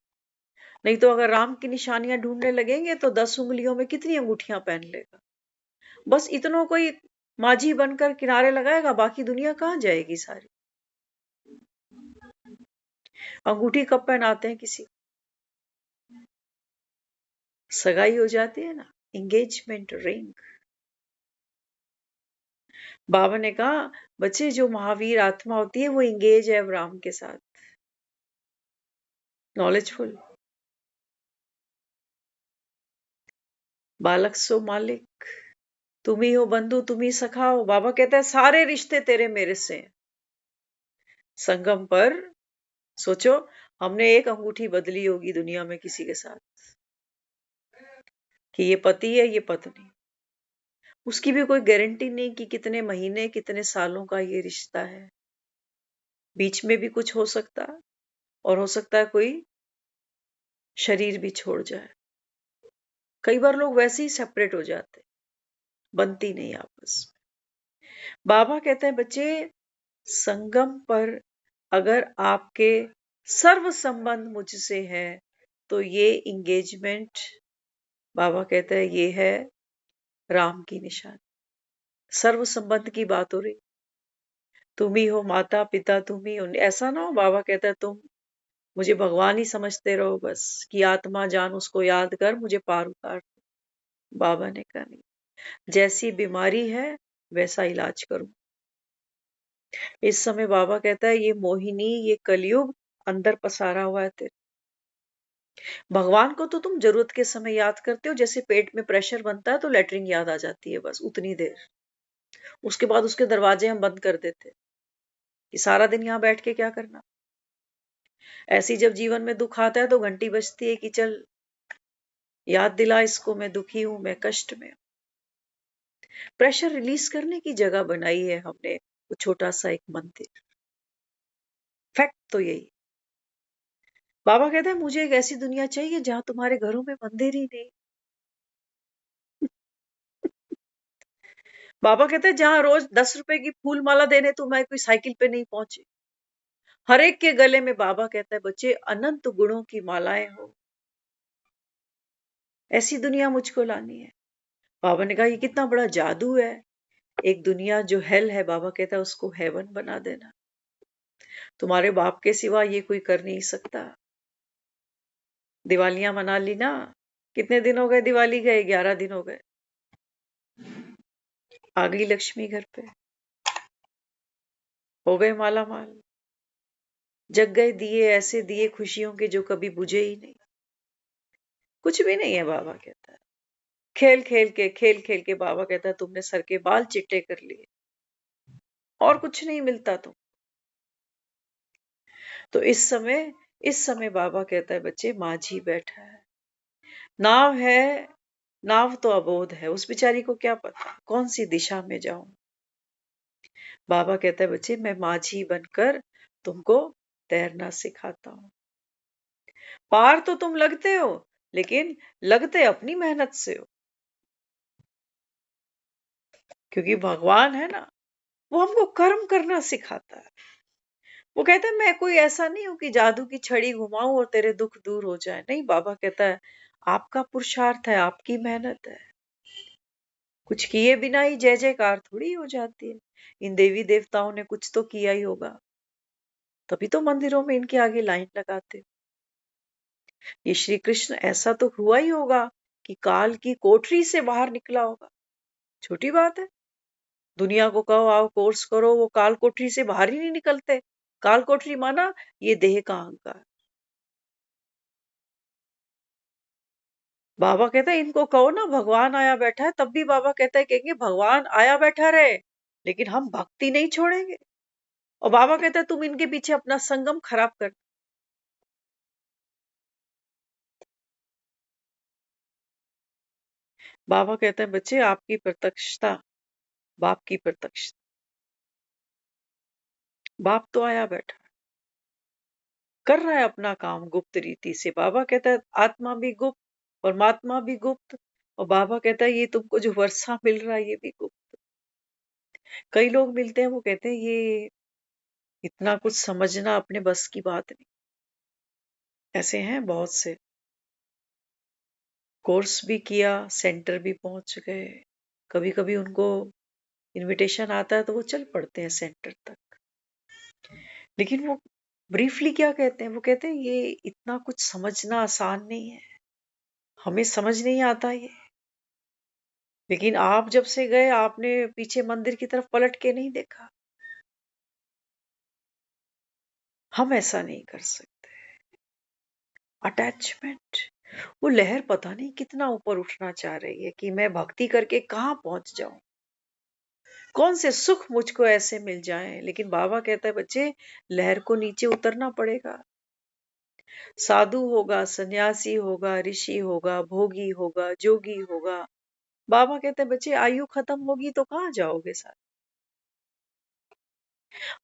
नहीं तो अगर राम की निशानियां ढूंढने लगेंगे तो 10 उंगलियों में कितनी अंगूठियां पहन लेगा। बस इतनों कोई माझी बनकर किनारे लगाएगा, बाकी दुनिया कहाँ जाएगी सारी। अंगूठी कब पहनाते हैं किसी को? सगाई हो जाती है ना, एंगेजमेंट रिंग। बाबा ने कहा बच्चे जो महावीर आत्मा होती है वो एंगेज है राम के साथ, नॉलेजफुल। बालक सो मालिक, तुम ही हो बंधु, तुम ही सखा हो। बाबा कहता है सारे रिश्ते तेरे मेरे से हैं। संगम पर सोचो, हमने एक अंगूठी बदली होगी दुनिया में किसी के साथ कि ये पति है ये पत्नी, उसकी भी कोई गारंटी नहीं कि कितने महीने कितने सालों का ये रिश्ता है। बीच में भी कुछ हो सकता है और हो सकता है कोई शरीर भी छोड़ जाए। कई बार लोग वैसे ही सेपरेट हो जाते, बनती नहीं आपस में। बाबा कहते हैं बच्चे संगम पर अगर आपके सर्व संबंध मुझसे है तो ये इंगेजमेंट, बाबा कहता है, ये है राम की निशानी। सर्व संबंध की बात हो रही, तुम ही हो माता पिता, तुम ही हो। ऐसा ना हो, बाबा कहता है तुम मुझे भगवान ही समझते रहो बस, कि आत्मा जान उसको याद कर, मुझे पार उतार दो। बाबा ने कहा नहीं, जैसी बीमारी है वैसा इलाज करूं। इस समय बाबा कहता है ये मोहिनी, ये कलयुग अंदर पसारा हुआ है तेरे। भगवान को तो तुम जरूरत के समय याद करते हो, जैसे पेट में प्रेशर बनता है तो लेटरिन याद आ जाती है, बस उतनी देर। उसके बाद उसके दरवाजे हम बंद कर देते हैं कि सारा दिन यहाँ बैठ के क्या करना। ऐसी जब जीवन में दुख आता है तो घंटी बजती है कि चल याद दिला इसको, मैं दुखी हूं, मैं कष्ट में हूं। प्रेशर रिलीज करने की जगह बनाई है हमने वो छोटा सा एक मंदिर। फैक्ट तो यही। बाबा कहते हैं मुझे एक ऐसी दुनिया चाहिए जहां तुम्हारे घरों में मंदिर ही नहीं। बाबा कहते हैं जहां रोज 10 रुपए की फूल माला देने तो मैं कोई साइकिल पे नहीं पहुंचे। हर एक के गले में, बाबा कहता है, बच्चे अनंत गुणों की मालाएं हो। ऐसी दुनिया मुझको लानी है। बाबा ने कहा ये कितना बड़ा जादू है। एक दुनिया जो हेल है, बाबा कहता है, उसको हेवन बना देना। तुम्हारे बाप के सिवा ये कोई कर नहीं सकता। दिवालियां मना ली ना। कितने दिन हो गए दिवाली गए? 11 दिन हो गए। आ गई लक्ष्मी घर पे, हो गए माला माल। जग गए दिए, ऐसे दिए खुशियों के जो कभी बुझे ही नहीं। कुछ भी नहीं है, बाबा कहता है। खेल खेल के बाबा कहता है तुमने सर के बाल चिट्टे कर लिए, और कुछ नहीं मिलता तुम। तो इस समय बाबा कहता है बच्चे, माझी बैठा है, नाव है, नाव तो अबोध है, उस बेचारी को क्या पता कौन सी दिशा में जाऊं। बाबा कहता है बच्चे, मैं माझी बनकर तुमको तैरना सिखाता हूं। पार तो तुम लगते हो, लेकिन लगते अपनी मेहनत से हो। क्योंकि भगवान है ना, वो हमको कर्म करना सिखाता है। वो कहता है मैं कोई ऐसा नहीं हूं कि जादू की छड़ी घुमाऊं और तेरे दुख दूर हो जाए। नहीं, बाबा कहता है आपका पुरुषार्थ है, आपकी मेहनत है। कुछ किए बिना ही जय जयकार थोड़ी हो जाती है। इन देवी देवताओं ने कुछ तो किया ही होगा, तभी तो मंदिरों में इनके आगे लाइन लगाते हो। ये श्री कृष्ण ऐसा तो हुआ ही होगा कि काल की कोठरी से बाहर निकला होगा। छोटी बात है, दुनिया को कहो आओ कोर्स करो, वो काल कोठरी से बाहर ही नहीं निकलते। काल कोठरी माना ये देह का अहंकार। बाबा कहता है इनको कहो ना भगवान आया बैठा है, तब भी बाबा कहता है कहेंगे भगवान आया बैठा रहे, लेकिन हम भक्ति नहीं छोड़ेंगे। और बाबा कहता है तुम इनके पीछे अपना संगम खराब कर। बाबा कहते हैं बच्चे, आपकी प्रत्यक्षता, बाप की प्रत्यक्षता। बाप तो आया बैठा कर रहा है अपना काम गुप्त रीति से। बाबा कहता है आत्मा भी गुप्त, परमात्मा भी गुप्त। और बाबा कहता है ये तुमको जो वर्षा मिल रहा है ये भी गुप्त। कई लोग मिलते हैं, वो कहते हैं ये इतना कुछ समझना अपने बस की बात नहीं। ऐसे हैं बहुत से, कोर्स भी किया, सेंटर भी पहुंच गए। कभी कभी उनको इनविटेशन आता है तो वो चल पड़ते हैं सेंटर तक। लेकिन वो ब्रीफली क्या कहते हैं, वो कहते हैं ये इतना कुछ समझना आसान नहीं है, हमें समझ नहीं आता ये। लेकिन आप जब से गए आपने पीछे मंदिर की तरफ पलट के नहीं देखा। हम ऐसा नहीं कर सकते। अटैचमेंट, वो लहर पता नहीं कितना ऊपर उठना चाह रही है कि मैं भक्ति करके कहां पहुंच जाऊं, कौन से सुख मुझको ऐसे मिल जाएं। लेकिन बाबा कहता है बच्चे, लहर को नीचे उतरना पड़ेगा। साधु होगा, सन्यासी होगा, ऋषि होगा, भोगी होगा, जोगी होगा। बाबा कहते हैं बच्चे आयु खत्म होगी तो कहाँ जाओगे साथ।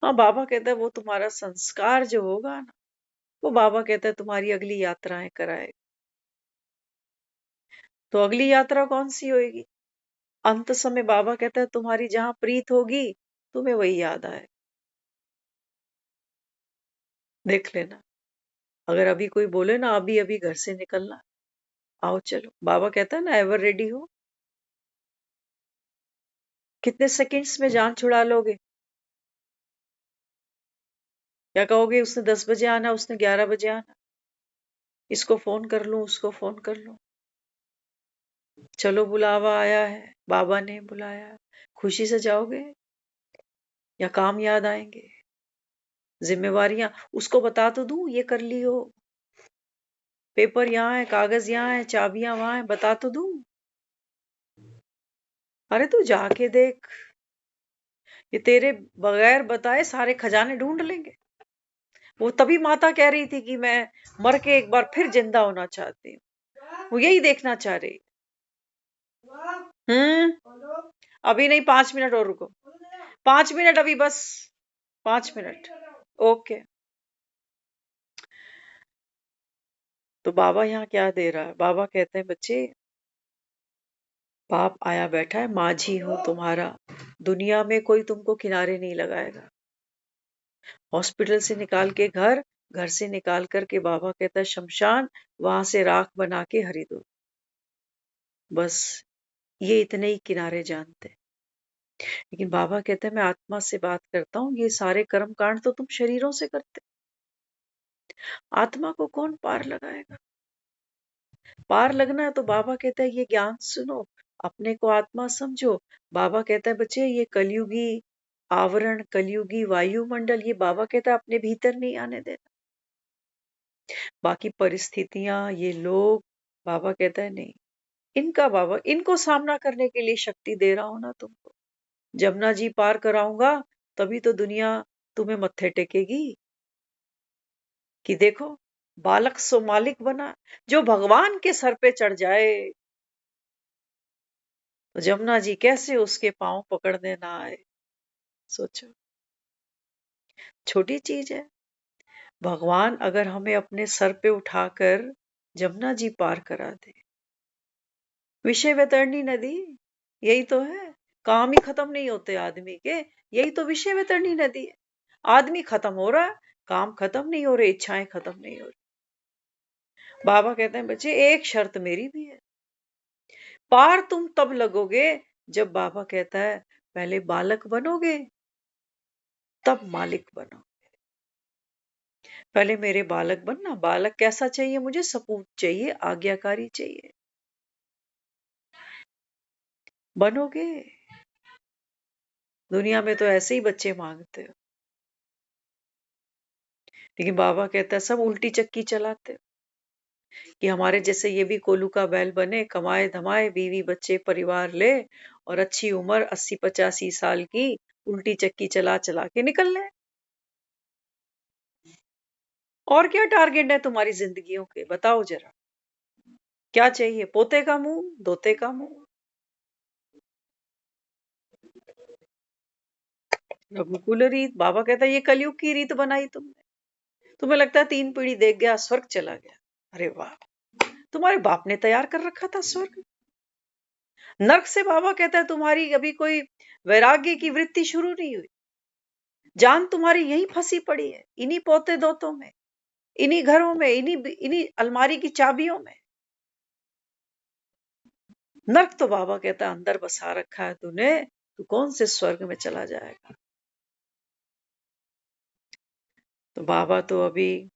हाँ, बाबा कहता है वो तुम्हारा संस्कार जो होगा ना, वो बाबा कहता है तुम्हारी अगली यात्राएं कराए। तो अगली यात्रा कौन सी होगी? अंत समय बाबा कहता है तुम्हारी जहां प्रीत होगी तुम्हें वही याद आए। देख लेना। अगर अभी कोई बोले ना अभी अभी घर से निकलना, आओ चलो, बाबा कहता है ना एवर रेडी हो। कितने सेकंड्स में जान छुड़ा लोगे? क्या कहोगे उसने 10 बजे आना, उसने 11 बजे आना, इसको फोन कर लूं, उसको फोन कर लूं। चलो बुलावा आया है, बाबा ने बुलाया, खुशी से जाओगे या काम याद आएंगे? जिम्मेवारियां उसको बता तो दूं, ये कर लियो, पेपर यहाँ है, कागज यहाँ है, चाबियां वहां है, बता तो दूं। अरे तू जाके देख, ये तेरे बगैर बताए सारे खजाने ढूंढ लेंगे। वो तभी माता कह रही थी कि मैं मर के एक बार फिर जिंदा होना चाहती हूँ, वो यही देखना चाह रही। अभी नहीं, 5 मिनट और रुको, 5 मिनट अभी बस, 5 मिनट। ओके। तो बाबा यहाँ क्या दे रहा है? बाबा कहते हैं बच्चे, बाप आया बैठा है, माझी हूं तुम्हारा, दुनिया में कोई तुमको किनारे नहीं लगाएगा। हॉस्पिटल से निकाल के घर, घर से निकाल करके बाबा कहता है शमशान, वहां से राख बना के हरिद्वार। बस ये इतने ही किनारे जानते हैं। लेकिन बाबा कहते हैं मैं आत्मा से बात करता हूँ, ये सारे कर्म कांड तो तुम शरीरों से करते, आत्मा को कौन पार लगाएगा? पार लगना है तो बाबा कहता है ये ज्ञान सुनो, अपने को आत्मा समझो। बाबा कहता है बच्चे ये कलयुगी आवरण, कलयुगी वायुमंडल, ये बाबा कहता है अपने भीतर नहीं आने देना। बाकी परिस्थितियां, ये लोग, बाबा कहता है नहीं, इनका बाबा इनको सामना करने के लिए शक्ति दे रहा हूं ना तुमको। जमुना जी पार कराऊंगा तभी तो दुनिया तुम्हें मत्थे टेकेगी कि देखो बालक सो मालिक बना। जो भगवान के सर पे चढ़ जाए तो जमुना जी कैसे उसके पांव पकड़ने ना आए? सोचो, छोटी चीज है। भगवान अगर हमें अपने सर पे उठाकर जमुना जी पार करा दे, विषय वैतरणी नदी, यही तो है। काम ही खत्म नहीं होते आदमी के, यही तो विषय वैतरणी नदी है। आदमी खत्म हो रहा है, काम खत्म नहीं हो रहे, इच्छाएं खत्म नहीं हो रही। बाबा कहते हैं बच्चे एक शर्त मेरी भी है, पार तुम तब लगोगे जब बाबा कहता है पहले बालक बनोगे तब मालिक बनो। पहले मेरे बालक बनना। बालक कैसा चाहिए? मुझे सपूत चाहिए, आज्ञाकारी चाहिए। बनोगे। दुनिया में तो ऐसे ही बच्चे मांगते हो, लेकिन बाबा कहता है सब उल्टी चक्की चलाते हो कि हमारे जैसे ये भी कोलू का बैल बने, कमाए धमाए, बीवी बच्चे परिवार ले और अच्छी उम्र 80-85 साल की उल्टी चक्की चला चला के निकल ले। और क्या टारगेट है तुम्हारी जिंदगियों के? बताओ जरा, क्या चाहिए? पोते का मुंह, धोते का मुंह। रघुकुल रीत, बाबा कहता है ये कलयुग की रीत बनाई तुमने। तुम्हें लगता है 3 पीढ़ी देख गया स्वर्ग चला गया? अरे वाह, तुम्हारे बाप ने तैयार कर रखा था स्वर्ग। नर्क से बाबा कहता है तुम्हारी अभी कोई वैराग्य की वृत्ति शुरू नहीं हुई, जान तुम्हारी यहीं फंसी पड़ी है, इन्हीं पोते दोतों में, इन्हीं घरों में, इन्हीं इन्हीं अलमारी की चाबियों में। नर्क तो बाबा कहता है अंदर बसा रखा है तूने, तू कौन से स्वर्ग में चला जाएगा? तो बाबा तो अभी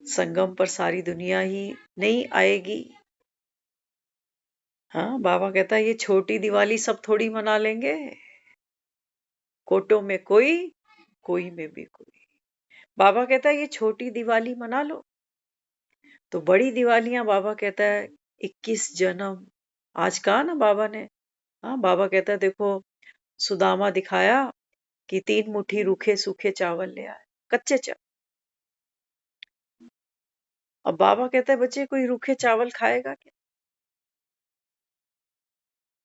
संगम पर सारी दुनिया ही नहीं आएगी। हाँ, बाबा कहता है ये छोटी दिवाली सब थोड़ी मना लेंगे, कोटों में कोई में भी कोई। बाबा कहता है ये छोटी दिवाली मना लो, तो बड़ी दिवालियां बाबा कहता है 21 जन्म। आज कहा ना बाबा ने, हाँ बाबा कहता है देखो सुदामा दिखाया कि 3 मुट्ठी रूखे सूखे चावल ले आए, कच्चे चावल। अब बाबा कहता है बच्चे कोई रूखे चावल खाएगा क्या?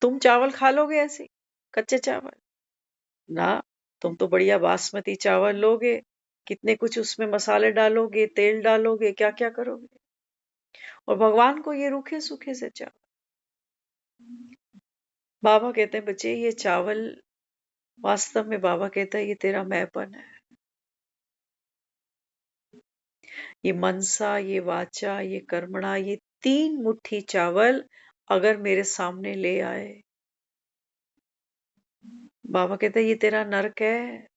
तुम चावल खा लोगे ऐसे कच्चे चावल? ना, तुम तो बढ़िया बासमती चावल लोगे, कितने कुछ उसमें मसाले डालोगे, तेल डालोगे, क्या क्या करोगे, और भगवान को ये रूखे सूखे से चावल। बाबा कहते हैं बच्चे ये चावल, वास्तव में बाबा कहता है ये तेरा मैंपन है। ये मनसा, ये वाचा, ये कर्मणा, ये 3 मुट्ठी चावल अगर मेरे सामने ले आए, बाबा कहते ये तेरा नरक है,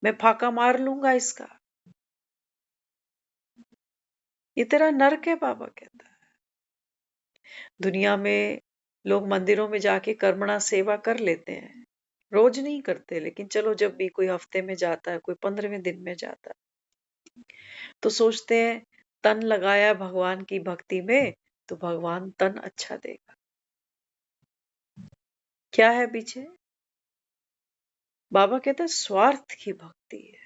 मैं फाका मार लूंगा इसका, ये तेरा नरक है। बाबा कहता है दुनिया में लोग मंदिरों में जाके कर्मणा सेवा कर लेते हैं, रोज नहीं करते, लेकिन चलो जब भी कोई हफ्ते में जाता है, कोई 15वें दिन में जाता है, तो सोचते हैं तन लगाया भगवान की भक्ति में तो भगवान तन अच्छा देगा। क्या है पीछे? बाबा कहता है स्वार्थ की भक्ति है।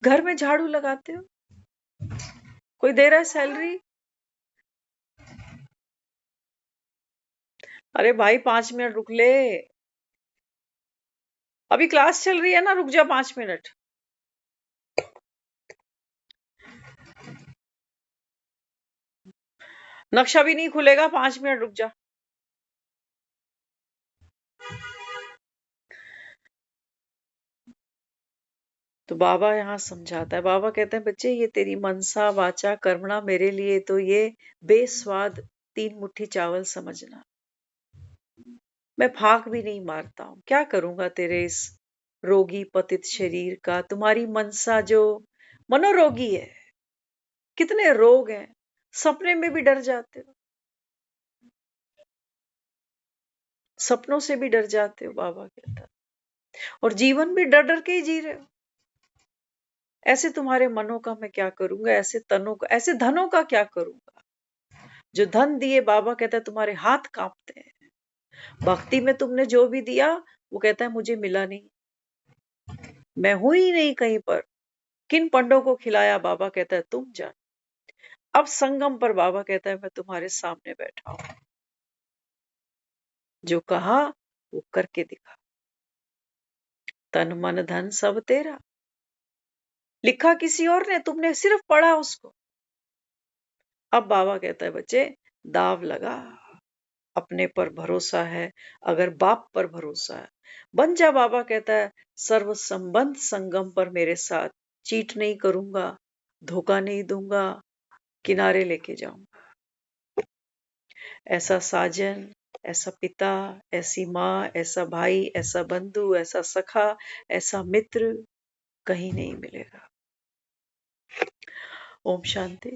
घर में झाड़ू लगाते हो, कोई दे रहा है सैलरी, अरे भाई 5 मिनट रुक ले, अभी क्लास चल रही है ना, रुक जा 5 मिनट। नक्शा भी नहीं खुलेगा, 5 मिनट रुक जा। तो बाबा यहाँ समझाता है, बाबा कहते हैं बच्चे ये तेरी मनसा वाचा कर्मणा मेरे लिए तो ये बेस्वाद 3 मुट्ठी चावल समझना, मैं फाक भी नहीं मारता हूं, क्या करूंगा तेरे इस रोगी पतित शरीर का। तुम्हारी मनसा जो मनोरोगी है, कितने रोग हैं, सपने में भी डर जाते हो, सपनों से भी डर जाते हो, बाबा कहता है, और जीवन भी डर डर के ही जी रहे हो। ऐसे तुम्हारे मनों का मैं क्या करूंगा, ऐसे तनों का, ऐसे धनों का क्या करूंगा। जो धन दिए, बाबा कहता है तुम्हारे हाथ कांपते हैं। भक्ति में तुमने जो भी दिया वो कहता है मुझे मिला नहीं, मैं हूं ही नहीं कहीं पर। किन पंडों को खिलाया, बाबा कहता है तुम जान। अब संगम पर बाबा कहता है मैं तुम्हारे सामने बैठा हूं, जो कहा वो करके दिखा, तन मन धन सब तेरा। लिखा किसी और ने, तुमने सिर्फ पढ़ा उसको। अब बाबा कहता है बच्चे दाव लगा, अपने पर भरोसा है, अगर बाप पर भरोसा है बन जा। बाबा कहता है सर्व संबंध संगम पर मेरे साथ, चीट नहीं करूंगा, धोखा नहीं दूंगा, किनारे लेके जाऊंगा। ऐसा साजन, ऐसा पिता, ऐसी माँ, ऐसा भाई, ऐसा बंधु, ऐसा सखा, ऐसा मित्र कहीं नहीं मिलेगा। ओम शांति।